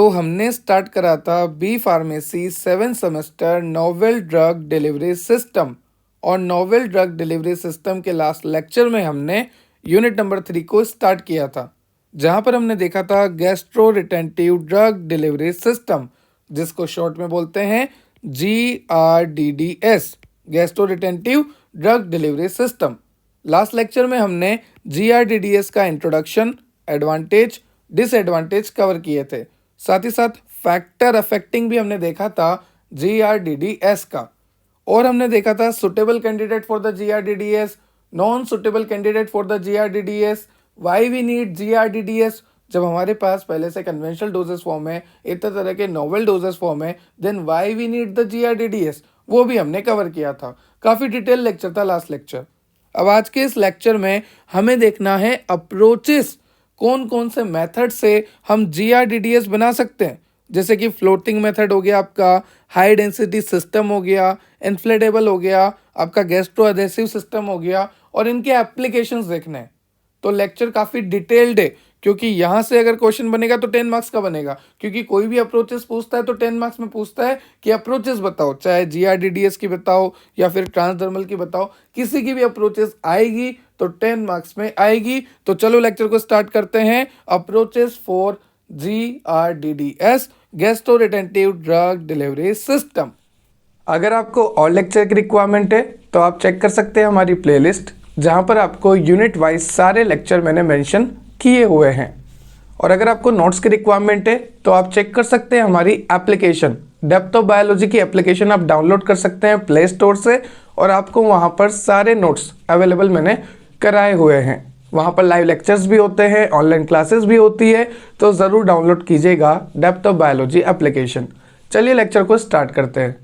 तो हमने स्टार्ट करा था B pharmacy 7 semester novel drug delivery system. और नोवेल ड्रग डिलीवरी सिस्टम के लास्ट लेक्चर में हमने यूनिट नंबर 3 को स्टार्ट किया था, जहां पर हमने देखा था gastro retentive drug delivery system, जिसको शॉर्ट में बोलते हैं GRDDS, gastro retentive drug delivery system. Last lecture में हमने GRDDS का इंट्रोडक्शन, एडवांटेज, डिसएडवांटेज कवर किए थे। साथ ही साथ फैक्टर अफेक्टिंग भी हमने देखा था GRDDS का, और हमने देखा था suitable candidate for the GRDDS, non suitable candidate for the GRDDS, why we need GRDDS। जब हमारे पास पहले से कन्वेंशनल डोजेस फॉर्म है, इतने तरह के नोवेल डोजेस फॉर्म है, then why we need the GRDDS, वो भी हमने कवर किया था। काफ़ी डिटेल लेक्चर था लास्ट लेक्चर। अब आज के इस लेक्चर में हमें देखना है अप्रोचेस, कौन कौन से मेथड से हम GRDDS बना सकते हैं। जैसे कि फ्लोटिंग मेथड हो गया आपका, हाई डेंसिटी सिस्टम हो गया, इन्फ्लेटेबल हो गया, आपका गैस्ट्रो एडेसिव सिस्टम हो गया, और इनके एप्लीकेशंस देखने हैं। तो लेक्चर काफ़ी डिटेल्ड है, क्योंकि यहाँ से अगर क्वेश्चन बनेगा तो 10 मार्क्स का बनेगा, क्योंकि कोई भी अप्रोचेस पूछता है तो 10 मार्क्स में पूछता है कि अप्रोचेस बताओ, चाहे GRDDS की बताओ या फिर ट्रांसडर्मल की बताओ, किसी की भी अप्रोचेस आएगी तो 10 मार्क्स में आएगी। तो चलो लेक्चर को स्टार्ट करते हैं। Approaches for GRDDS, gastro retentive drug delivery system. अगर आपको और लेक्चर की रिक्वायरमेंट है तो आप चेक कर सकते हैं हमारी प्लेलिस्ट, जहां पर आपको यूनिट वाइज सारे लेक्चर मैंने मेंशन किए हुए हैं। और अगर आपको नोट्स की रिक्वायरमेंट है तो आप चेक कर सकते हैं हमारी एप्लीकेशन, डेप्थ ऑफ बायोलॉजी की एप्लीकेशन आप डाउनलोड कर सकते हैं प्ले स्टोर से, और आपको वहां पर सारे नोट्स अवेलेबल मैंने कराए हुए हैं। वहां पर लाइव लेक्चर्स भी होते हैं, ऑनलाइन क्लासेस भी होती है, तो ज़रूर डाउनलोड कीजिएगा डेप्थ ऑफ बायोलॉजी एप्लीकेशन। चलिए लेक्चर को स्टार्ट करते हैं।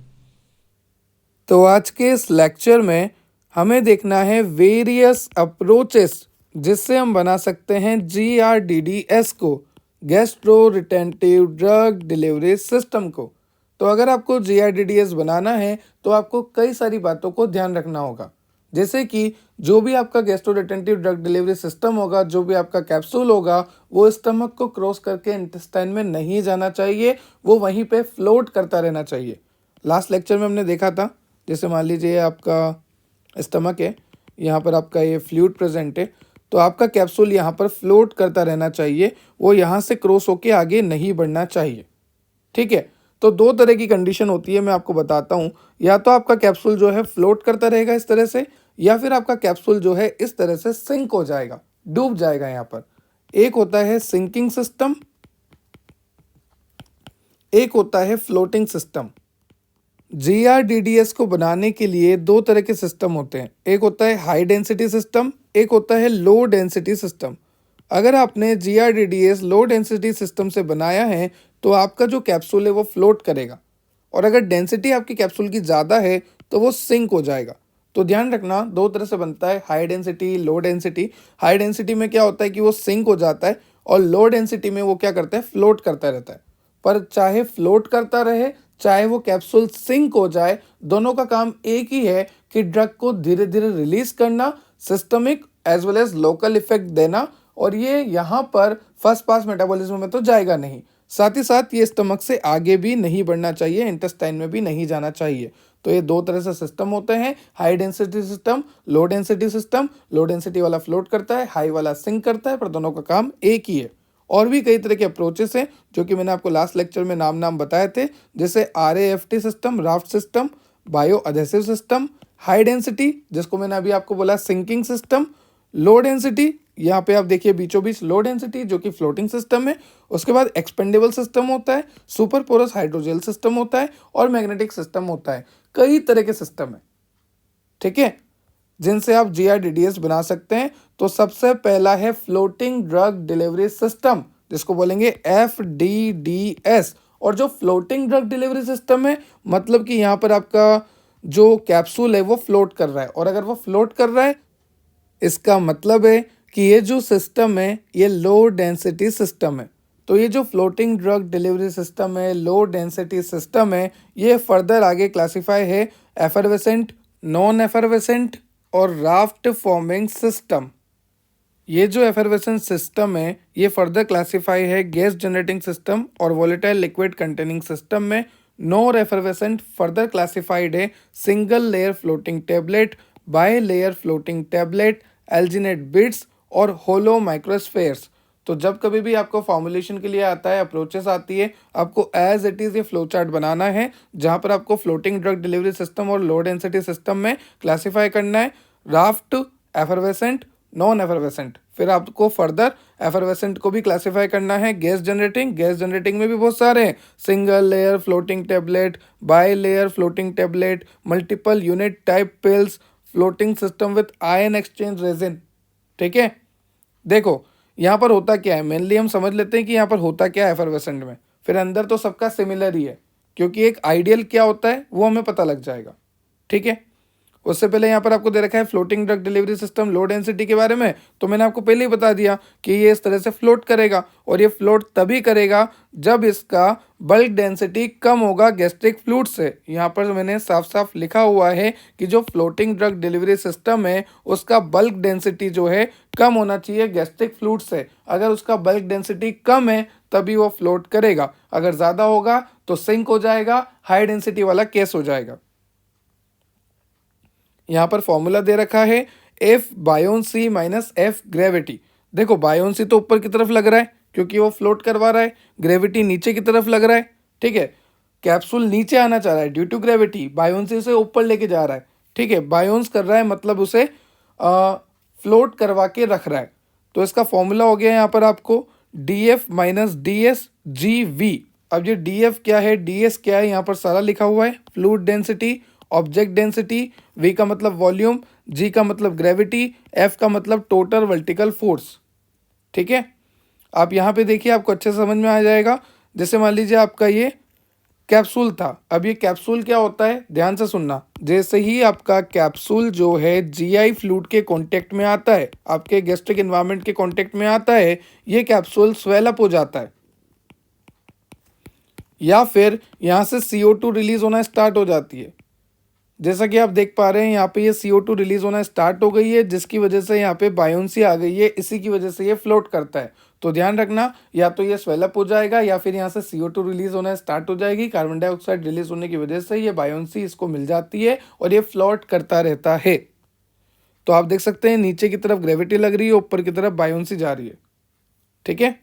तो आज के इस लेक्चर में हमें देखना है वेरियस अप्रोचेस जिससे हम बना सकते हैं GRDDS को, gastro retentive drug delivery system को। तो अगर आपको GRDDS बनाना है तो आपको कई सारी बातों को ध्यान रखना होगा, जैसे कि जो भी आपका gastro retentive drug delivery system होगा, जो भी आपका कैप्सूल होगा, वो स्टमक को क्रॉस करके इंटेस्टाइन में नहीं जाना चाहिए, वो वहीं पे फ्लोट करता रहना चाहिए। लास्ट लेक्चर में हमने देखा था, जैसे मान लीजिए आपका स्टमक है, यहाँ पर आपका ये फ्लूइड प्रेजेंट है, तो आपका कैप्सूल यहाँ पर फ्लोट करता रहना चाहिए, वो यहाँ से क्रॉस होके आगे नहीं बढ़ना चाहिए। ठीक है, तो दो तरह की कंडीशन होती है, मैं आपको बताता हूँ। या तो आपका कैप्सूल जो है फ्लोट करता रहेगा इस तरह से, या फिर आपका कैप्सूल जो है इस तरह से सिंक हो जाएगा, डूब जाएगा। यहाँ पर एक होता है सिंकिंग सिस्टम, एक होता है फ्लोटिंग सिस्टम। GRDDS को बनाने के लिए दो तरह के सिस्टम होते हैं, एक होता है हाई डेंसिटी सिस्टम, एक होता है लो डेंसिटी सिस्टम। अगर आपने GRDDS लो डेंसिटी सिस्टम से बनाया है तो आपका जो कैप्सूल है वो फ्लोट करेगा, और अगर डेंसिटी आपकी कैप्सूल की ज़्यादा है तो वो सिंक हो जाएगा। तो ध्यान रखना, दो तरह से बनता है, high density, low density. High density में क्या होता है कि वो सिंक हो जाता है, और लो डेंसिटी में वो क्या करता है, फ्लोट करता रहता है। पर चाहे फ्लोट करता रहे, चाहे वो कैप्सूल सिंक हो जाए, दोनों का काम एक ही है कि ड्रग को धीरे धीरे रिलीज करना, systemic as well as local effect देना, और ये यहाँ पर फर्स्ट पास मेटाबॉलिज्म में तो जाएगा नहीं, साथ ही साथ ये स्टमक से आगे भी नहीं बढ़ना चाहिए, इंटेस्टाइन में भी नहीं जाना चाहिए। तो ये दो तरह से सिस्टम होते हैं, high density system, low density system. Low density वाला फ्लोट करता है, हाई वाला सिंक करता है, पर दोनों का काम एक ही है। और भी कई तरह के अप्रोचेस हैं जो कि मैंने आपको लास्ट लेक्चर में नाम बताए थे, जैसे RAFT system, raft system, bio adhesive system, high density जिसको मैंने अभी आपको बोला सिंकिंग सिस्टम, लो डेंसिटी, यहाँ पे आप देखिए बीचों बीच लो डेंसिटी जो कि फ्लोटिंग सिस्टम है। उसके बाद एक्सपेंडेबल सिस्टम होता है, सुपर पोरस हाइड्रोजेल सिस्टम होता है, और मैग्नेटिक सिस्टम होता है। कई तरह के सिस्टम है, ठीक है, जिनसे आप GRDDS बना सकते हैं। तो सबसे पहला है फ्लोटिंग ड्रग डिलीवरी सिस्टम, जिसको बोलेंगे FDDS। और जो फ्लोटिंग ड्रग डिलीवरी सिस्टम है, मतलब कि यहाँ पर आपका जो कैप्सूल है वो फ्लोट कर रहा है, और अगर वो फ्लोट कर रहा है इसका मतलब है कि ये जो सिस्टम है ये लो डेंसिटी सिस्टम है। तो ये जो फ्लोटिंग ड्रग डिलीवरी सिस्टम है, लो डेंसिटी सिस्टम है, ये फर्दर आगे क्लासीफाई है एफरवेसेंट, नॉन एफरवेसेंट और राफ्ट फॉर्मिंग सिस्टम। ये जो एफरवेसेंस सिस्टम है ये फर्दर क्लासिफाई है गैस जनरेटिंग सिस्टम और वोलेटाइल लिक्विड कंटेनिंग सिस्टम में। नोर एफरवेसेंट फर्दर क्लासिफाइड है single layer floating tablet, by layer floating tablet, alginate bits और होलो माइक्रोस्फेयर्स। तो जब कभी भी आपको फॉर्मुलेशन के लिए आता है, अप्रोचेस आती है, आपको एज इट इज़ ये फ्लो चार्ट बनाना है जहाँ पर आपको फ्लोटिंग ड्रग डिलीवरी सिस्टम और लो डेंसिटी सिस्टम में क्लासीफाई करना है राफ्ट, एफरवेसेंट, नॉन एफरवेसेंट। फिर आपको फर्दर एफरवेसेंट को भी क्लासीफाई करना है गैस जनरेटिंग। गैस जनरेटिंग में भी बहुत सारे हैं, single layer floating tablet, by layer floating tablet, multiple unit type pills, floating system with ion exchange resin. ठीक है, देखो यहाँ पर होता क्या है, मेनली हम समझ लेते हैं कि यहाँ पर होता क्या है एफरवेसेंट में, फिर अंदर तो सबका सिमिलर ही है, क्योंकि एक आइडियल क्या होता है वो हमें पता लग जाएगा। ठीक है, उससे पहले यहाँ पर आपको दे रखा है floating drug delivery system low density के बारे में, तो मैंने आपको पहले ही बता दिया कि ये इस तरह से फ्लोट करेगा, और ये फ्लोट तभी करेगा जब इसका बल्क डेंसिटी कम होगा गैस्ट्रिक फ्लूइड से। यहाँ पर मैंने साफ साफ लिखा हुआ है कि जो फ्लोटिंग ड्रग डिलीवरी सिस्टम है उसका बल्क डेंसिटी जो है कम होना चाहिए गैस्ट्रिक फ्लूइड से। अगर उसका बल्क डेंसिटी कम है तभी वो फ्लोट करेगा, अगर ज़्यादा होगा तो सिंक हो जाएगा, हाई डेंसिटी वाला केस हो जाएगा। यहाँ पर फॉर्मूला दे रखा है F buoyancy minus F gravity. देखो बायोन्सी तो ऊपर की तरफ लग रहा है क्योंकि वो फ्लोट करवा रहा है, ग्रेविटी नीचे की तरफ लग रहा है। ठीक है, कैप्सूल नीचे आना चाह रहा है ड्यू टू ग्रेविटी, बायोन्सी से ऊपर लेके जा रहा है। ठीक है, बायोन्स कर रहा है मतलब उसे फ्लोट करवा के रख रहा है। तो इसका फॉर्मूला हो गया यहाँ पर आपको D F minus D S G V. अब ये डी एफ क्या है, डी एस क्या है, यहाँ पर सारा लिखा हुआ है, fluid density, object density, V का मतलब वॉल्यूम, जी का मतलब ग्रेविटी, एफ का मतलब टोटल वर्टिकल फोर्स। ठीक है, आप यहाँ पे देखिए आपको अच्छे से समझ में आ जाएगा। जैसे मान लीजिए आपका ये कैप्सूल था, अब ये कैप्सूल क्या होता है ध्यान से सुनना। जैसे ही आपका कैप्सूल जो है जीआई फ्लूइड के कांटेक्ट में आता है, आपके गैस्ट्रिक एनवायरनमेंट के कांटेक्ट में आता है, ये कैप्सूल स्वेल अप हो जाता है, या फिर यहाँ से CO2 रिलीज होना स्टार्ट हो जाती है। जैसा कि आप देख पा रहे हैं यहाँ पे ये CO2 रिलीज होना स्टार्ट हो गई है, जिसकी वजह से यहाँ पे बायोन्सी आ गई है, इसी की वजह से ये फ्लोट करता है। तो ध्यान रखना, या तो ये स्वेलअप हो जाएगा या फिर यहाँ से CO2 रिलीज होना स्टार्ट हो जाएगी, कार्बन डाइऑक्साइड रिलीज होने की वजह से ये बायोन्सी इसको मिल जाती है और ये फ्लोट करता रहता है। तो आप देख सकते हैं नीचे की तरफ ग्रेविटी लग रही है, ऊपर की तरफ बायोन्सी जा रही है। ठीक है,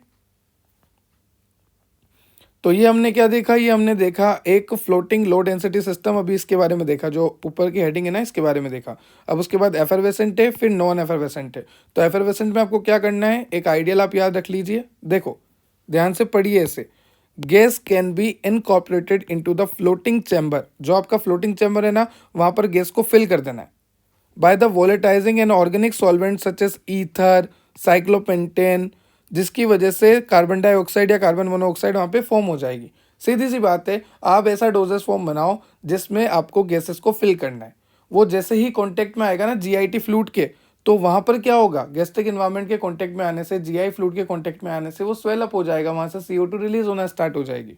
तो ये हमने क्या देखा, ये हमने देखा एक फ्लोटिंग लो डेंसिटी सिस्टम, अभी इसके बारे में देखा, जो ऊपर की हेडिंग है ना इसके बारे में देखा। अब उसके बाद एफरवेसेंट है, फिर नॉन एफरवेसेंट है। तो एफरवेसेंट में आपको क्या करना है, एक आइडियल आप याद रख लीजिए। देखो ध्यान से पढ़िए इसे, gas can be incorporated into the floating chamber. जो आपका फ्लोटिंग चैम्बर है ना, वहाँ पर गैस को फिल कर देना है by the volatilising an organic solvent such as ether, cyclopentane, जिसकी वजह से कार्बन डाइऑक्साइड या कार्बन मोनोऑक्साइड वहाँ पे फॉर्म हो जाएगी। सीधी सी बात है, आप ऐसा डोजेस फॉर्म बनाओ जिसमें आपको गैसेस को फिल करना है। वो जैसे ही कांटेक्ट में आएगा ना जीआईटी फ्लूइड के, तो वहाँ पर क्या होगा, गैस्ट्रिक एनवायरनमेंट के कांटेक्ट में आने से, जीआई फ्लूइड के कांटेक्ट में आने से वो स्वेल अप हो जाएगा, वहाँ से CO2 रिलीज होना स्टार्ट हो जाएगी।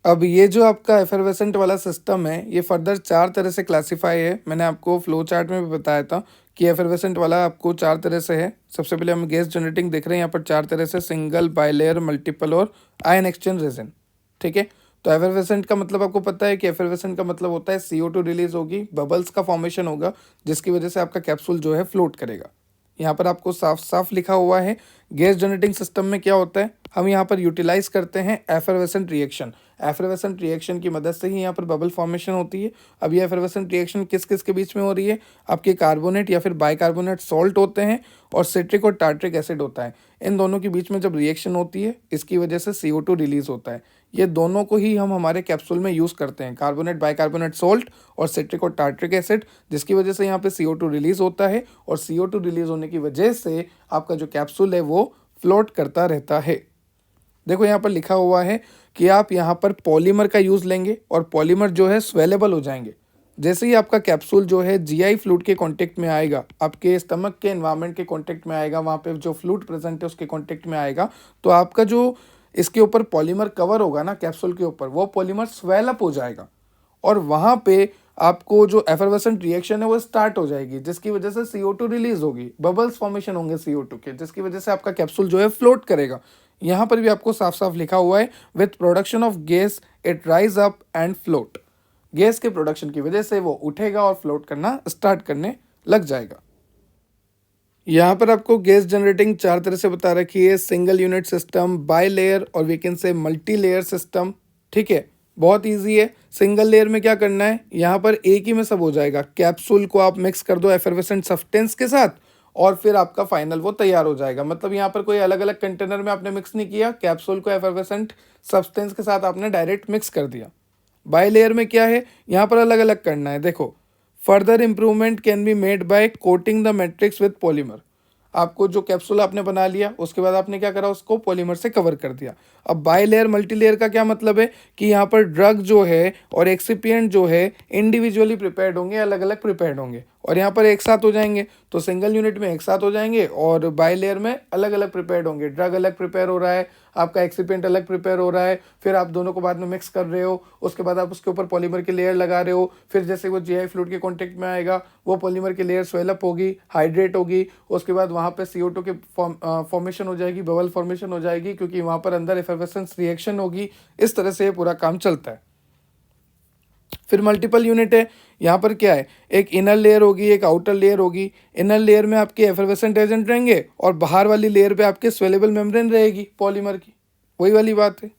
अब ये जो आपका एफरवेसेंट वाला सिस्टम है ये फर्दर 4 तरह से क्लासीफाई है। मैंने आपको फ्लो चार्ट में भी बताया था कि एफरवेसेंट वाला आपको 4 तरह से है। सबसे पहले हम गैस जनरेटिंग देख रहे हैं यहाँ पर 4 तरह से, सिंगल, बाइलेयर, मल्टीपल और आयन एक्सचेंज रेजिन। ठीक है, तो एफरवेसेंट का मतलब आपको पता है कि एफरवेसेंट का मतलब होता है CO2 रिलीज होगी, बबल्स का फॉर्मेशन होगा, जिसकी वजह से आपका कैप्सूल जो है फ्लोट करेगा। यहाँ पर आपको साफ साफ लिखा हुआ है गैस जनरेटिंग सिस्टम में क्या होता है, हम यहाँ पर यूटिलाइज करते हैं एफरवेसेंट रिएक्शन। एफरवेसेंट रिएक्शन की मदद से ही यहाँ पर बबल फॉर्मेशन होती है। अब ये एफरवेसेंट रिएक्शन किस किस के बीच में हो रही है, आपके कार्बोनेट या फिर बाइकार्बोनेट सॉल्ट होते हैं और सिट्रिक और टार्ट्रिक एसिड होता है। इन दोनों के बीच में जब रिएक्शन होती है इसकी वजह से CO2 रिलीज होता है। ये दोनों को ही हम हमारे कैप्सूल में यूज़ करते हैं, कार्बोनेट, बाइकार्बोनेट सॉल्ट और सिट्रिक और टार्ट्रिक एसिड, जिसकी वजह से यहाँ पे CO2 रिलीज होता है और CO2 रिलीज होने की वजह से आपका जो कैप्सूल है वो फ्लोट करता रहता है। देखो यहाँ पर लिखा हुआ है कि आप यहाँ पर पॉलीमर का यूज़ लेंगे और पॉलीमर जो है स्वेलेबल हो जाएंगे। जैसे ही आपका कैप्सूल जो है जीआई फ्लूइड के कांटेक्ट में आएगा, आपके स्टमक के एनवायरनमेंट के कांटेक्ट में आएगा, वहाँ पे जो फ्लूइड प्रेजेंट है उसके कांटेक्ट में आएगा, तो आपका जो इसके ऊपर पॉलीमर कवर होगा ना कैप्सूल के ऊपर, वो पॉलीमर स्वेल अप हो जाएगा और वहाँ पे आपको जो एफरवेसेंट रिएक्शन है वो स्टार्ट हो जाएगी, जिसकी वजह से CO2 रिलीज होगी, बबल्स फॉर्मेशन होंगे CO2 के, जिसकी वजह से आपका कैप्सूल जो है फ्लोट करेगा। यहाँ पर भी आपको साफ साफ लिखा हुआ है with production of gas it rise up and float. Gas के प्रोडक्शन की वजह से वो उठेगा और फ्लोट करना स्टार्ट करने लग जाएगा। यहाँ पर आपको गैस जनरेटिंग 4 तरह से बता रखी है, single unit system, bilayer और we can say multilayer system. ठीक है, बहुत इजी है। सिंगल लेयर में क्या करना है, यहाँ पर एक ही में सब हो जाएगा। कैप्सूल को आप मिक्स कर दो एफरवेसेंट सब्सटेंस के साथ और फिर आपका फाइनल वो तैयार हो जाएगा। मतलब यहाँ पर कोई अलग अलग कंटेनर में आपने मिक्स नहीं किया, कैप्सूल को एफरवेसेंट सब्सटेंस के साथ आपने डायरेक्ट मिक्स कर दिया। बाई लेयर में क्या है, यहाँ पर अलग अलग करना है। देखो, further improvement can be made by coating the matrix with polymer. आपको जो कैप्सूल आपने बना लिया उसके बाद आपने क्या करा, उसको पॉलीमर से कवर कर दिया। अब बाई लेयर मल्टी लेयर का क्या मतलब है कि यहाँ पर ड्रग जो है और एक्सिपिएंट जो है इंडिविजुअली प्रिपेयर्ड होंगे, अलग अलग प्रिपेयर्ड होंगे और यहाँ पर एक साथ हो जाएंगे। तो सिंगल यूनिट में एक साथ हो जाएंगे और बाई लेयर में अलग अलग प्रिपेयर्ड होंगे। ड्रग अलग प्रिपेयर हो रहा है, आपका एक्सिपिएंट अलग प्रिपेयर हो रहा है, फिर आप दोनों को बाद में मिक्स कर रहे हो, उसके बाद आप उसके ऊपर पॉलीमर की लेयर लगा रहे हो। फिर जैसे वो GI फ्लूइड के कॉन्टेक्ट में आएगा, वो पॉलीमर की लेयर स्वेलअप होगी, हाइड्रेट होगी, उसके बाद वहाँ पे CO2 की फॉर्मेशन हो जाएगी, बबल फॉर्मेशन हो जाएगी, क्योंकि वहाँ पर अंदर एफरवेसेंस रिएक्शन होगी। इस तरह से ये पूरा काम चलता है। फिर मल्टीपल यूनिट है, यहाँ पर क्या है, एक इनर लेयर होगी, एक आउटर लेयर होगी। इनर लेयर में आपके एफरवेसेंट एजेंट रहेंगे और बाहर वाली लेयर पे आपके स्वेलेबल मेम्ब्रेन रहेगी पॉलीमर की। वही वाली बात है,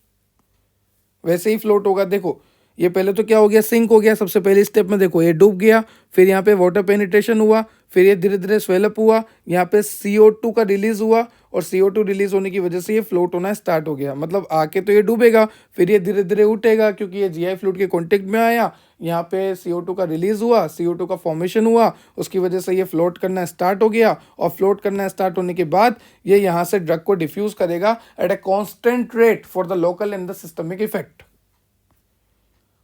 वैसे ही फ्लोट होगा। देखो, ये पहले तो क्या हो गया, सिंक हो गया सबसे पहले स्टेप में। देखो, ये डूब गया, फिर यहाँ पे वाटर पेनिट्रेशन हुआ, फिर ये धीरे धीरे स्वेलअप हुआ, यहाँ पे CO2 का रिलीज हुआ और CO2 रिलीज होने की वजह से ये फ्लोट होना स्टार्ट हो गया। मतलब आके तो ये डूबेगा, फिर ये धीरे धीरे उठेगा क्योंकि ये GI फ्लूइड के कॉन्टेक्ट में आया, यहाँ पे CO2 का रिलीज हुआ, CO2 का फॉर्मेशन हुआ, उसकी वजह से ये फ्लोट करना स्टार्ट हो गया। और फ्लोट करना स्टार्ट होने के बाद ये यहाँ से ड्रग को डिफ्यूज करेगा at a constant rate for the local and the systemic effect.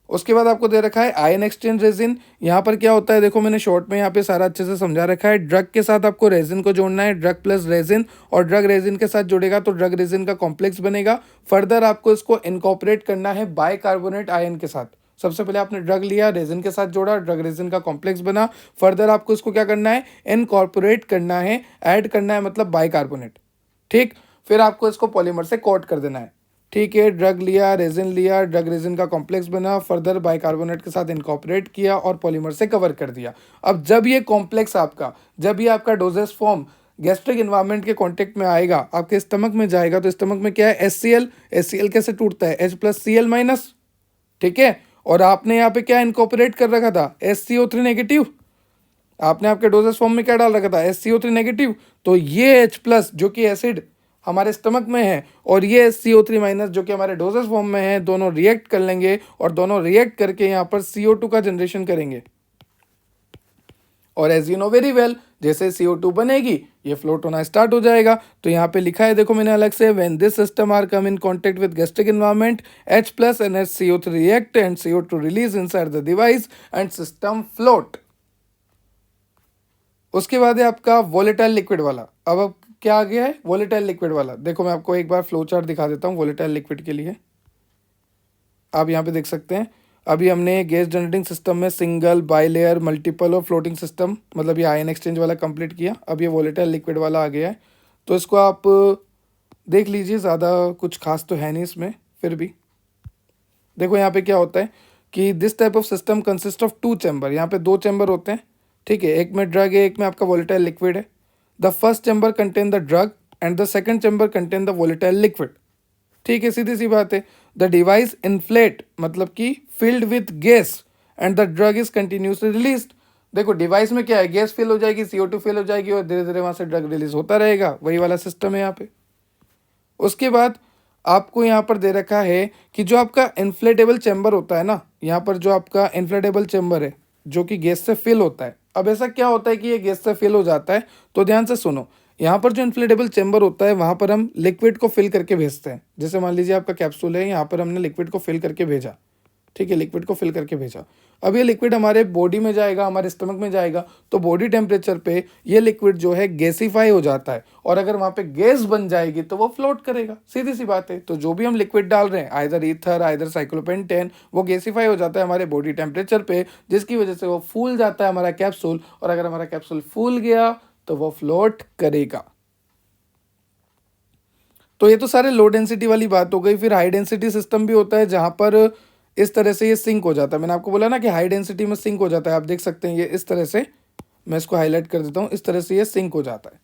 उसके बाद आपको दे रखा है आयन एक्सचेंज रेजिन। यहाँ पर क्या होता है, देखो मैंने शॉर्ट में यहाँ पे सारा अच्छे से समझा रखा है। ड्रग के साथ आपको रेजिन को जोड़ना है, ड्रग प्लस रेजिन, और ड्रग रेजिन के साथ जुड़ेगा तो ड्रग रेजिन का कॉम्प्लेक्स बनेगा। फर्दर आपको इसको इनकॉर्पोरेट करना है बाइकार्बोनेट आयन के साथ। सबसे पहले आपने ड्रग लिया, रेजिन के साथ जोड़ा, ड्रग रेजिन का कॉम्प्लेक्स बना। फर्दर आपको इसको क्या करना है, इनकॉर्पोरेट करना है, ऐड करना है, मतलब बाइकार्बोनेट। ठीक, फिर आपको इसको पॉलीमर से कोट कर देना है। ठीक है, ड्रग लिया, रेजिन लिया, ड्रग रेजिन का कॉम्प्लेक्स बना, फर्दर बाइकार्बोनेट के साथ इनकॉर्पोरेट किया और पॉलीमर से कवर कर दिया। अब जब ये कॉम्प्लेक्स आपका, जब ये आपका डोजेस फॉर्म गैस्ट्रिक इन्वायरमेंट के कांटेक्ट में आएगा, आपके स्टमक में जाएगा, तो स्टमक में क्या है, HCl कैसे टूटता है, H+Cl-। ठीक है, और आपने यहाँ पे क्या इनकॉर्पोरेट कर रखा था, SCO3 नेगेटिव। आपने आपके डोजेस फॉर्म में क्या डाल रखा था, SCO3 नेगेटिव। तो ये H+ जो कि एसिड हमारे स्टमक में है और ये CO3- जो कि हमारे डोजेस फॉर्म में है, दोनों रिएक्ट कर लेंगे और दोनों रिएक्ट करके यहाँ पर CO2 का जनरेशन करेंगे। और as you know very well, जैसे CO2 बनेगी ये फ्लोट होना स्टार्ट हो जाएगा। तो यहाँ पे लिखा है, देखो मैंने अलग से, when this system are come in contact with gastric environment, H+ and CO3 react and CO2 release inside the device and system float. उसके बाद है आपका वोलेटाइल लिक्विड वाला। अब क्या आ गया है, वोलेटाइल लिक्विड वाला। देखो मैं आपको एक बार फ्लो चार्ट दिखा देता हूँ वोलेटाइल लिक्विड के लिए। आप यहाँ पे देख सकते हैं, अभी हमने गैस जनरेटिंग सिस्टम में सिंगल, बाई लेयर, मल्टीपल और फ्लोटिंग सिस्टम, मतलब ये आयन एक्सचेंज वाला कंप्लीट किया। अब ये वोलेटाइल लिक्विड वाला आ गया है, तो इसको आप देख लीजिए, ज़्यादा कुछ खास तो है नहीं इसमें। फिर भी देखो यहाँ पे क्या होता है कि this type of system consist of 2 chamber. यहाँ पे 2 चैम्बर होते हैं। ठीक है, एक में ड्रग है, एक में आपका वोलेटाइल लिक्विड है। The first chamber contain the drug and the second chamber contain the volatile liquid. ठीक है, सीधी सी बात है। द डिवाइस इन्फ्लेट, मतलब कि filled with gas and the drug is continuously released. देखो डिवाइस में क्या है, गैस फिल हो जाएगी, CO2 फिल हो जाएगी और धीरे धीरे वहाँ से ड्रग रिलीज होता रहेगा। वही वाला सिस्टम है यहाँ पे। उसके बाद आपको यहाँ पर दे रखा है कि जो आपका इन्फ्लेटेबल चैम्बर होता है ना, यहाँ पर जो आपका इन्फ्लेटेबल चैम्बर है जो कि गैस से फिल होता है। अब ऐसा क्या होता है कि ये गैस से फिल हो जाता है, तो ध्यान से सुनो। यहाँ पर जो इन्फ्लेटेबल चैम्बर होता है वहाँ पर हम लिक्विड को फिल करके भेजते हैं। जैसे मान लीजिए आपका कैप्सूल है, यहाँ पर हमने लिक्विड को फिल करके भेजा। ठीक है, लिक्विड को फिल करके भेजा। अब ये लिक्विड हमारे बॉडी में जाएगा, हमारे स्टमक में जाएगा, तो बॉडी टेम्परेचर पे ये लिक्विड जो है गैसीफाई हो जाता है, और अगर वहाँ पे गैस बन जाएगी तो वो फ्लोट करेगा, सीधी सी बात है। तो जो भी हम लिक्विड डाल रहे हैं, आइदर ईथर आइदर साइक्लोपेंटेन, वो गैसीफाई हो जाता है हमारे बॉडी टेम्परेचर पे, जिसकी वजह से वो फूल जाता है हमारा कैप्सूल, और अगर हमारा कैप्सूल फूल गया तो वो फ्लोट करेगा। तो ये तो सारे लो डेंसिटी वाली बात हो गई। फिर हाई डेंसिटी सिस्टम भी होता है, जहाँ पर इस तरह से ये सिंक हो जाता है। मैंने आपको बोला ना कि हाई डेंसिटी में सिंक हो जाता है, आप देख सकते हैं ये इस तरह से, मैं इसको हाईलाइट कर देता हूँ, इस तरह से ये सिंक हो जाता है,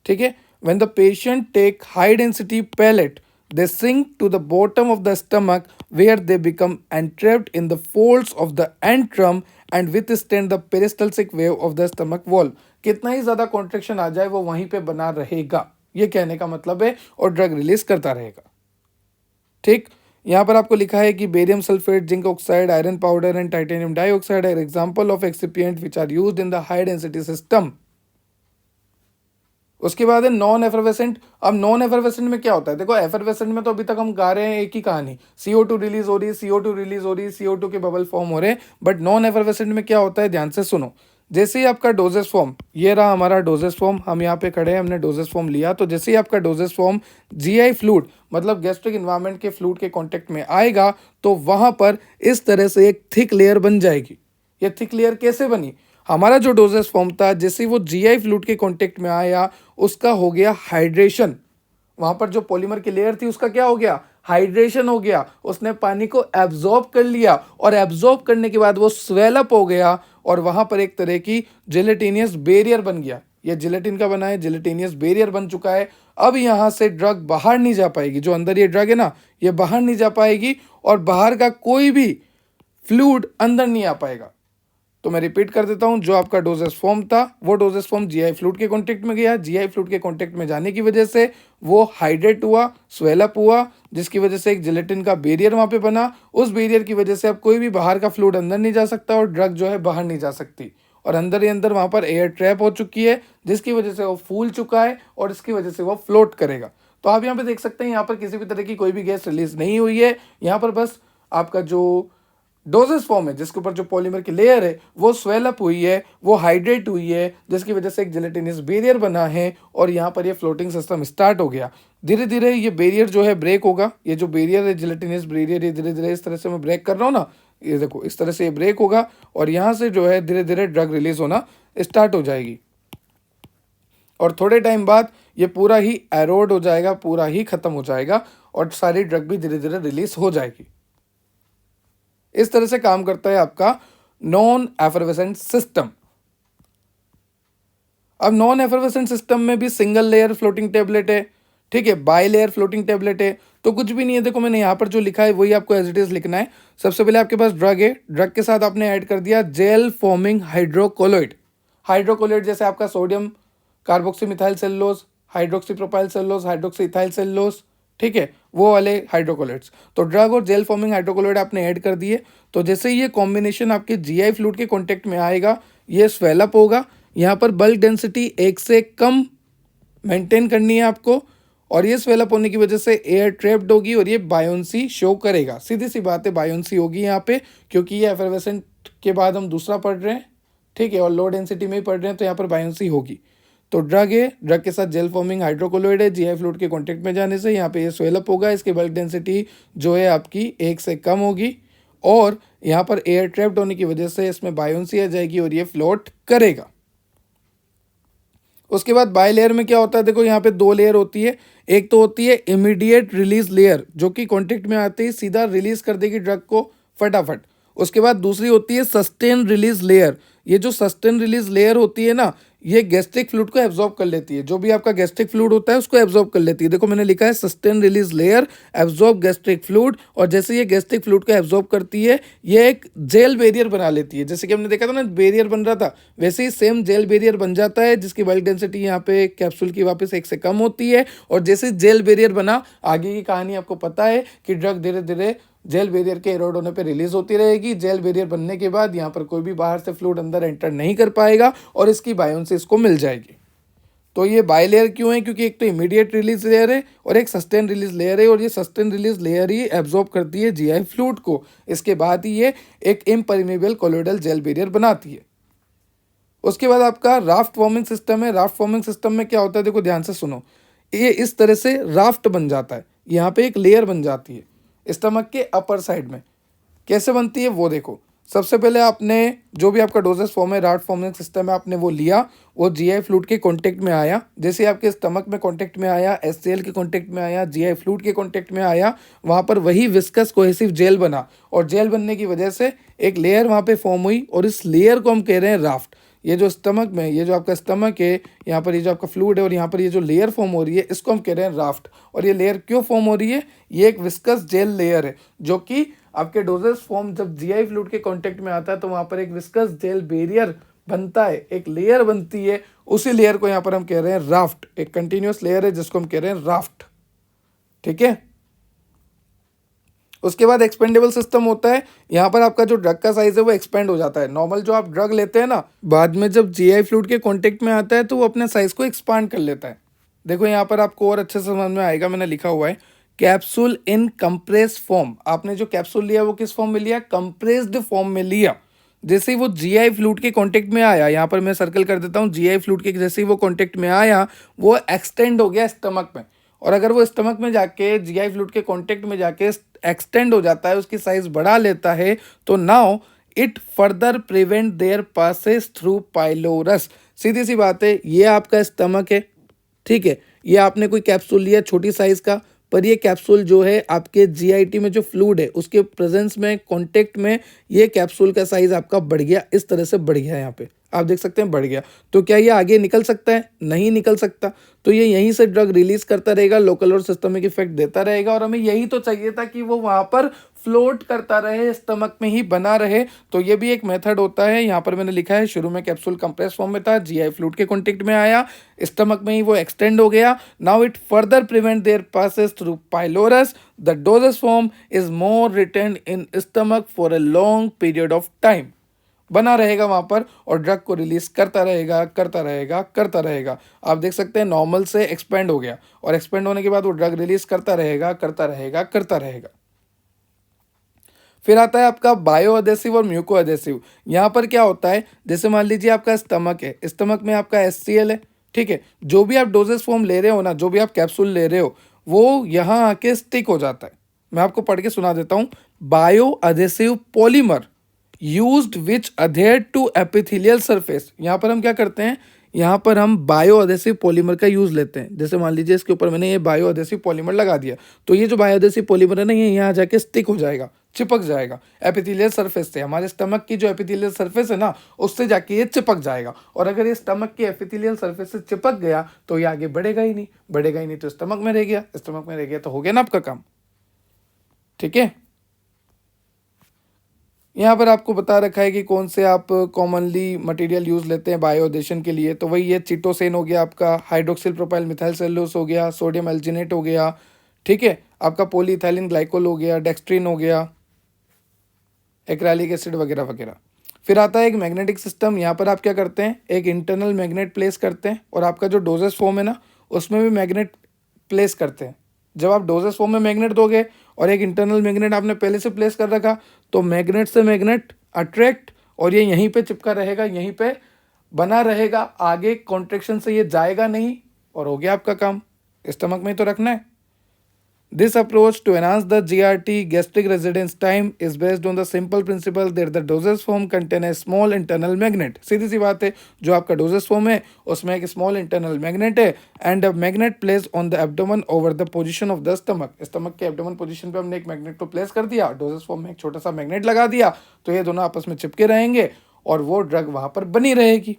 ठीक है। When the patient take high density pellet, they sink to the bottom of the stomach where they become entrapped in the folds of the antrum and withstand the peristaltic wave of the stomach wall। कितना ही ज्यादा contraction आ जाए वो वहीं पे बना रहेगा, ये कहने का मतलब है, और ड्रग रिलीज करता रहेगा, ठीक। यहाँ पर आपको लिखा है कि barium sulphate, zinc oxide, iron powder and titanium dioxide are example of excipient which are used in the high density system. उसके बाद है नॉन एफरवेसेंट। अब नॉन एफरवेसेंट में क्या होता है, देखो एफरवेसेंट में तो अभी तक हम गा रहे हैं एक ही कहानी, CO2 रिलीज हो रही है, CO2 रिलीज हो रही है, CO2 के बबल फॉर्म हो रहे हैं। बट नॉन एफरवेसेंट में क्या होता है, ध्यान से सुनो। जैसे ही आपका डोजेस फॉर्म, ये रहा हमारा डोजेस फॉर्म, हम यहाँ पे खड़े हैं, हमने डोजेस फॉर्म लिया, तो जैसे ही आपका डोजेस फॉर्म GI फ्लूइड मतलब गैस्ट्रिक इन्वायरमेंट के फ्लूइड के कॉन्टेक्ट में आएगा, तो वहां पर इस तरह से एक थिक लेयर बन जाएगी। ये थिक लेयर कैसे बनी, हमारा जो डोजेस फॉर्म था, जैसे वो GI फ्लूइड के कांटेक्ट में आया, उसका हो गया हाइड्रेशन। वहां पर जो पॉलीमर की लेयर थी उसका क्या हो गया, हाइड्रेशन हो गया, उसने पानी को एब्जॉर्ब कर लिया, और एब्जॉर्ब करने के बाद वो स्वेल अप हो गया, और वहां पर एक तरह की जेलेटिनियस बैरियर बन गया। ये जिलेटिन का बना है, जेलेटिनियस बैरियर बन चुका है। अब यहां से ड्रग बाहर नहीं जा पाएगी, जो अंदर ये ड्रग है ना, ये बाहर नहीं जा पाएगी, और बाहर का कोई भी फ्लूइड अंदर नहीं आ पाएगा। तो मैं रिपीट कर देता हूं, जो आपका डोजेस फॉर्म था, वो डोजेस फॉर्म GI फ्लूइड के कांटेक्ट में गया, GI फ्लूइड के कांटेक्ट में जाने की वजह से वो हाइड्रेट हुआ, स्वेल अप हुआ, जिसकी वजह से एक जिलेटिन का बैरियर वहां पे बना। उस बैरियर की वजह से अब कोई भी बाहर का फ्लूइड अंदर नहीं जा सकता, और ड्रग जो है बाहर नहीं जा सकती, और अंदर ही अंदर वहां पर एयर ट्रैप हो चुकी है, जिसकी वजह से वो फूल चुका है, और इसकी वजह से वो फ्लोट करेगा। तो आप यहाँ पे देख सकते हैं, यहाँ पर किसी भी तरह की कोई भी गैस रिलीज नहीं हुई है, यहाँ पर बस आपका जो डोजेस फॉर्म है, जिसके ऊपर जो पॉलीमर की लेयर है वो स्वेल अप हुई है, वो हाइड्रेट हुई है, जिसकी वजह से एक जेलेटिनस बैरियर बना है, और यहाँ पर ये फ्लोटिंग सिस्टम स्टार्ट हो गया। धीरे धीरे ये बैरियर जो है ब्रेक होगा। ये जो बैरियर है, जेलेटिनस बैरियर, ये धीरे धीरे इस तरह से मैं ब्रेक कर रहा हूँ ना, ये देखो इस तरह से ये ब्रेक होगा, और यहाँ से जो है धीरे धीरे ड्रग रिलीज होना स्टार्ट हो जाएगी, और थोड़े टाइम बाद ये पूरा ही एरोड हो जाएगा, पूरा ही खत्म हो जाएगा, और सारी ड्रग भी धीरे धीरे रिलीज हो जाएगी। इस तरह से काम करता है आपका नॉन एफरवेसेंट सिस्टम। अब नॉन एफरवेसेंट सिस्टम में भी सिंगल लेयर फ्लोटिंग टेबलेट है, ठीक है, बाई लेयर फ्लोटिंग टेबलेट है, तो कुछ भी नहीं है। देखो मैंने यहाँ पर जो लिखा है वही आपको एज इट इज लिखना है। सबसे पहले आपके पास ड्रग है, ड्रग के साथ आपने ऐड कर दिया जेल फॉर्मिंग हाइड्रोकोलोइड। हाइड्रोकोलोइड जैसे आपका sodium carboxy methyl cellulose, hydroxy propyl cellulose, hydroxy ethyl cellulose, ठीक है, वो वाले हाइड्रोकोलोइड्स। तो ड्रग और जेल फॉर्मिंग हाइड्रोकोलोइड आपने ऐड कर दिए, तो जैसे ये कॉम्बिनेशन आपके GI फ्लूइड के कांटेक्ट में आएगा, ये स्वेलअप होगा। यहाँ पर बल्क डेंसिटी 1 से कम मेंटेन करनी है आपको, और ये स्वेलअप होने की वजह से एयर ट्रैप्ड होगी, और ये बायोन्सी शो करेगा। सीधी सी बात है, बायोन्सी होगी यहाँ पे, क्योंकि ये एफरवेसेंट के बाद हम दूसरा पढ़ रहे हैं, ठीक है, और लो डेंसिटी में ही पढ़ रहे हैं, तो यहाँ पर बायोन्सी होगी। तो ड्रग है, ड्रग के साथ जेल फॉर्मिंग हाइड्रोकोलोइड है, GI फ्लूइड के कांटेक्ट में जाने से यहाँ पे ये स्वेलअप होगा, इसकी बल्क डेंसिटी जो है आपकी 1 से कम होगी, और यहाँ पर एयर ट्रैप्ड होने की वजह से इसमें बायोन्सी आ जाएगी, और ये फ्लोट करेगा। उसके बाद बाई लेयर में क्या होता है, देखो यहाँ पे 2 लेयर होती है। एक तो होती है इमीडिएट रिलीज लेयर, जो कि कॉन्टेक्ट में आते ही सीधा रिलीज कर देगी ड्रग को फटाफट। उसके बाद दूसरी होती है सस्टेन रिलीज लेयर। ये जो सस्टेन रिलीज लेयर होती है ना, ये गैस्ट्रिक फ्लूइड को एब्जॉर्ब कर लेती है, जो भी आपका गैस्ट्रिक फ्लूइड होता है उसको एब्जॉर्ब कर लेती है। देखो मैंने लिखा है sustain release layer absorb gastric fluid, और जैसे ये गैस्ट्रिक फ्लूइड को एब्जॉर्ब करती है, ये एक जेल बैरियर बना लेती है। जैसे कि हमने देखा था ना बैरियर बन रहा था, वैसे ही सेम जेल बैरियर बन जाता है, जिसकी बल्क डेंसिटी यहाँ पे कैप्सूल की वापस 1 से कम होती है, और जैसे जेल बैरियर बना, आगे की कहानी आपको पता है कि ड्रग धीरे धीरे जेल बैरियर के एरोड होने पे रिलीज होती रहेगी। जेल बैरियर बनने के बाद यहाँ पर कोई भी बाहर से फ्लूइड अंदर एंटर नहीं कर पाएगा, और इसकी बायोन्सी इसको मिल जाएगी। तो ये बाई लेयर क्यों है? क्योंकि एक तो इमीडिएट रिलीज लेयर है और एक सस्टेन रिलीज लेयर है, और ये सस्टेन रिलीज लेयर ही एब्जॉर्ब करती है जीआई फ्लूइड को। इसके बाद ही ये एक इम्परमेबल कोलोइडल जेल बैरियर बनाती है। उसके बाद आपका राफ्ट फॉर्मिंग सिस्टम है। राफ्ट फॉर्मिंग सिस्टम में क्या होता है, देखो ध्यान से सुनो। ये इस तरह से राफ्ट बन जाता है, यहाँ पे एक लेयर बन जाती है स्टमक के अपर साइड में। कैसे बनती है वो देखो। सबसे पहले आपने जो भी आपका डोजेस फॉर्म है, राफ्ट फॉर्मिंग सिस्टम है, आपने वो लिया, वो जीआई फ्लूइड के कांटेक्ट में आया। जैसे आपके स्टमक में कांटेक्ट में आया, एचसीएल के कांटेक्ट में आया, जीआई फ्लूइड के कांटेक्ट में आया, वहाँ पर वही विस्कस कोहेसिव जेल बना, और जेल बनने की वजह से एक लेयर वहाँ पे फॉर्म हुई, और इस लेयर को हम कह रहे हैं राफ्ट। ये जो स्टमक में, ये जो आपका स्टमक है, यहाँ पर ये जो आपका फ्लूइड है, और यहाँ पर ये जो लेयर फॉर्म हो रही है, इसको हम कह रहे हैं राफ्ट। और ये लेयर क्यों फॉर्म हो रही है? ये एक विस्कस जेल लेयर है, जो कि आपके डोजेस फॉर्म जब जीआई फ्लूइड के कांटेक्ट में आता है तो वहाँ पर एक विस्कस जेल बैरियर बनता है, एक लेयर बनती है। उसी लेयर को यहाँ पर हम कह रहे हैं राफ्ट। एक कंटिन्यूस लेयर है जिसको हम कह रहे हैं राफ्ट। ठीक है। उसके बाद एक्सपेंडेबल सिस्टम होता है। यहाँ पर आपका जो ड्रग का साइज है वो एक्सपेंड हो जाता है। नॉर्मल जो आप ड्रग लेते हैं ना, बाद में जब जीआई फ्लूइड के कांटेक्ट में आता है तो वो अपने साइज को एक्सपांड कर लेता है। देखो यहाँ पर आपको और अच्छे से समझ में आएगा, मैंने लिखा हुआ है कैप्सूल इन कंप्रेस फॉर्म। आपने जो कैप्सूल लिया वो किस फॉर्म में लिया? कंप्रेस्ड फॉर्म में लिया। जैसे ही वो जीआई फ्लूइड के कांटेक्ट में आया, यहाँ पर मैं सर्कल कर देता हूँ, जीआई फ्लूइड के जैसे ही वो कांटेक्ट में आया, वो एक्सटेंड हो गया स्टमक में। और अगर वो स्टमक में जाके जीआई फ्लूइड के कांटेक्ट में जाके एक्सटेंड हो जाता है, उसकी साइज बढ़ा लेता है, तो now it further prevent there passes through pylorus. सीधी सी बात है, ये आपका स्टमक है, ठीक है। ये आपने कोई कैप्सूल लिया छोटी साइज का, पर ये कैप्सूल जो है आपके जीआईटी में जो फ्लूइड है उसके प्रेजेंस में, कांटेक्ट में, ये कैप्सूल का साइज आपका बढ़ गया। इस तरह से बढ़ गया, यहाँ पे आप देख सकते हैं बढ़ गया। तो क्या ये आगे निकल सकता है? नहीं निकल सकता। तो ये यहीं से ड्रग रिलीज करता रहेगा, लोकल और सिस्टमिक इफेक्ट देता रहेगा, और हमें यही तो चाहिए था कि वो वहां पर फ्लोट करता रहे, स्टमक में ही बना रहे। तो ये भी एक मेथड होता है। यहाँ पर मैंने लिखा है शुरू में कैप्सूल कंप्रेस फॉर्म में था, जीआई फ्लूइड के कॉन्टेक्ट में आया, स्टमक में ही वो एक्सटेंड हो गया। Now it further prevent there passes through pylorus. The doses form is more retain in stomach for a long period of time. बना रहेगा वहां पर और ड्रग को रिलीज करता रहेगा, करता रहेगा, करता रहेगा। आप देख सकते हैं नॉर्मल से एक्सपेंड हो गया, और एक्सपेंड होने के बाद वो ड्रग रिलीज करता रहेगा, करता रहेगा, करता रहेगा। फिर आता है आपका बायो अधेसिव और म्यूको अधेसिव। यहाँ पर क्या होता है, जैसे मान लीजिए आपका स्टमक है, स्टमक में आपका एचसीएल है, ठीक है। जो भी आप डोजेस फॉर्म ले रहे हो ना, जो भी आप कैप्सूल ले रहे हो, वो यहाँ आके स्टिक हो जाता है। मैं आपको पढ़ के सुना देता हूँ। Bio adhesive polymer used which adhere to epithelial surface. यहाँ पर हम क्या करते हैं, यहाँ पर हम बायो अधेसिव पॉलीमर का यूज लेते हैं। जैसे मान लीजिए इसके ऊपर मैंने ये बायो अधेसिव पॉलीमर लगा दिया, तो ये जो बायो अधेसिव पॉलीमर है ना, ये यहाँ जाके स्टिक हो जाएगा, चिपक जाएगा एपिथेलियल सरफेस से। हमारे स्टमक की जो एपिथेलियल सरफेस है ना, उससे जाके ये चिपक जाएगा। और अगर ये स्टमक की एपिथेलियल सरफेस से चिपक गया तो ये आगे बढ़ेगा ही नहीं, बढ़ेगा ही नहीं, तो स्टमक में रह गया, स्टमक में रह गया तो हो गया ना आपका काम। ठीक है। यहाँ पर आपको बता रखा है कि कौन से आप कॉमनली मटेरियल यूज़ लेते हैं बायोअडेशन के लिए। तो वही है, चिटोसेन हो गया आपका, हाइड्रोक्सिल प्रोपाइल मिथाइल सेलुलोज हो गया, सोडियम एल्जिनेट हो गया, ठीक है, आपका पॉलीइथाइलिन ग्लाइकोल हो गया, डेक्सट्रिन हो गया, एक्राइलिक एसिड वगैरह वगैरह। फिर आता है एक मैग्नेटिक सिस्टम। यहाँ पर आप क्या करते हैं, एक इंटरनल मैग्नेट प्लेस करते हैं, और आपका जो डोजेस फॉर्म है ना, उसमें भी मैग्नेट प्लेस करते हैं। जब आप डोजेस फॉर्म में मैग्नेट दोगे और एक इंटरनल मैग्नेट आपने पहले से प्लेस कर रखा, तो मैग्नेट से मैग्नेट अट्रैक्ट, और ये यहीं पे चिपका रहेगा, यहीं पे बना रहेगा, आगे कॉन्ट्रेक्शन से ये जाएगा नहीं, और हो गया आपका काम। स्टमक में ही तो रखना है। This approach to enhance the GRT gastric residence time is based on the simple principle that the dosage form contain a small internal magnet। सीधी सी बात है, जो आपका डोजेस फॉर्म है उसमें एक स्मॉल इंटरनल मैग्नेट है, and a magnet place on the abdomen over the position of the stomach. Stomach के एब्डोमेन पोजीशन पे हमने एक मैग्नेट को प्लेस कर दिया, डोजेस फॉर्म में एक छोटा सा मैग्नेट लगा दिया, तो ये दोनों आपस में चिपके रहेंगे और वो ड्रग वहां पर बनी रहेगी।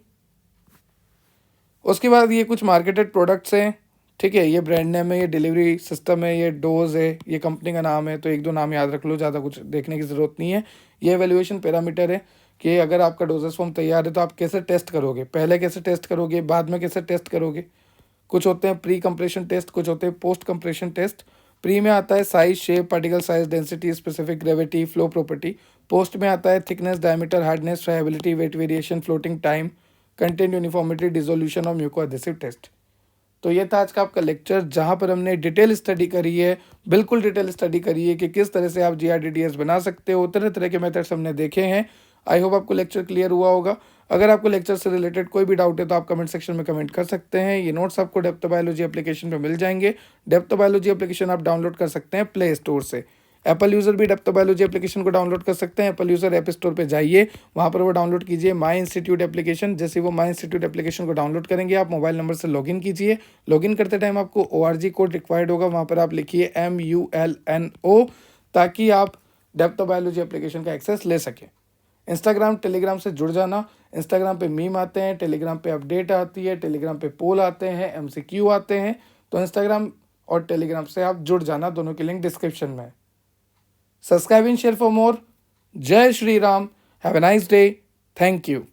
उसके बाद ये कुछ मार्केटेड प्रोडक्ट्स हैं, ठीक है, ये ब्रांड नेम है, ये डिलीवरी सिस्टम है, ये डोज है, ये कंपनी का नाम है, तो एक दो नाम याद रख लो, ज़्यादा कुछ देखने की ज़रूरत नहीं है। ये वैल्यूएशन पैरामीटर है कि अगर आपका डोजेस फॉर्म तैयार है तो आप कैसे टेस्ट करोगे, पहले कैसे टेस्ट करोगे, बाद में कैसे टेस्ट करोगे। कुछ होते हैं प्री कंप्रेशन टेस्ट, कुछ होते हैं पोस्ट कंप्रेशन टेस्ट। प्री में आता है size, shape, particle size, density, specific gravity, flow property. Post में आता है thickness, diameter, hardness, friability, weight variation, floating time, content uniformity, dissolution और म्यूको एडेसिव टेस्ट। तो ये था आज का आपका लेक्चर, जहाँ पर हमने डिटेल स्टडी करी है, बिल्कुल डिटेल स्टडी करी है कि किस तरह से आप GRDDS बना सकते हो। तरह तरह के मेथड्स हमने देखे हैं। आई होप आपको लेक्चर क्लियर हुआ होगा। अगर आपको लेक्चर से रिलेटेड कोई भी डाउट है तो आप कमेंट सेक्शन में कमेंट कर सकते हैं। ये नोट्स आपको डेप्थ बायोलॉजी एप्लीकेशन पे मिल जाएंगे। डेप्थ बायोलॉजी एप्लीकेशन आप डाउनलोड कर सकते हैं प्ले स्टोर से। एप्पल यूज़र भी डेप्थ बायोलॉजी एप्लीकेशन को डाउनलोड कर सकते हैं। एप्पल यूज़र ऐप स्टोर पे जाइए, वहाँ पर वो डाउनलोड कीजिए माई इंस्टीट्यूट एप्लीकेशन। जैसे वो माई इंस्टीट्यूट एप्लीकेशन को डाउनलोड करेंगे, आप मोबाइल नंबर से लॉगिन कीजिए। लॉगिन करते टाइम आपको ORG कोड रिक्वायर्ड होगा, वहाँ पर आप लिखिए MULNO, ताकि आप डेप्थ बायोलॉजी एप्लीकेशन का एक्सेस ले सकें। इंस्टाग्राम टेलीग्राम से जुड़ जाना। इंस्टाग्राम पे मीम आते हैं, टेलीग्राम पे अपडेट आती है, टेलीग्राम पे पोल आते हैं, MCQ आते हैं। तो इंस्टाग्राम और टेलीग्राम से आप जुड़ जाना, दोनों की लिंक डिस्क्रिप्शन में है। Subscribe and share for more. Jai Shri Ram. Have a nice day. Thank you.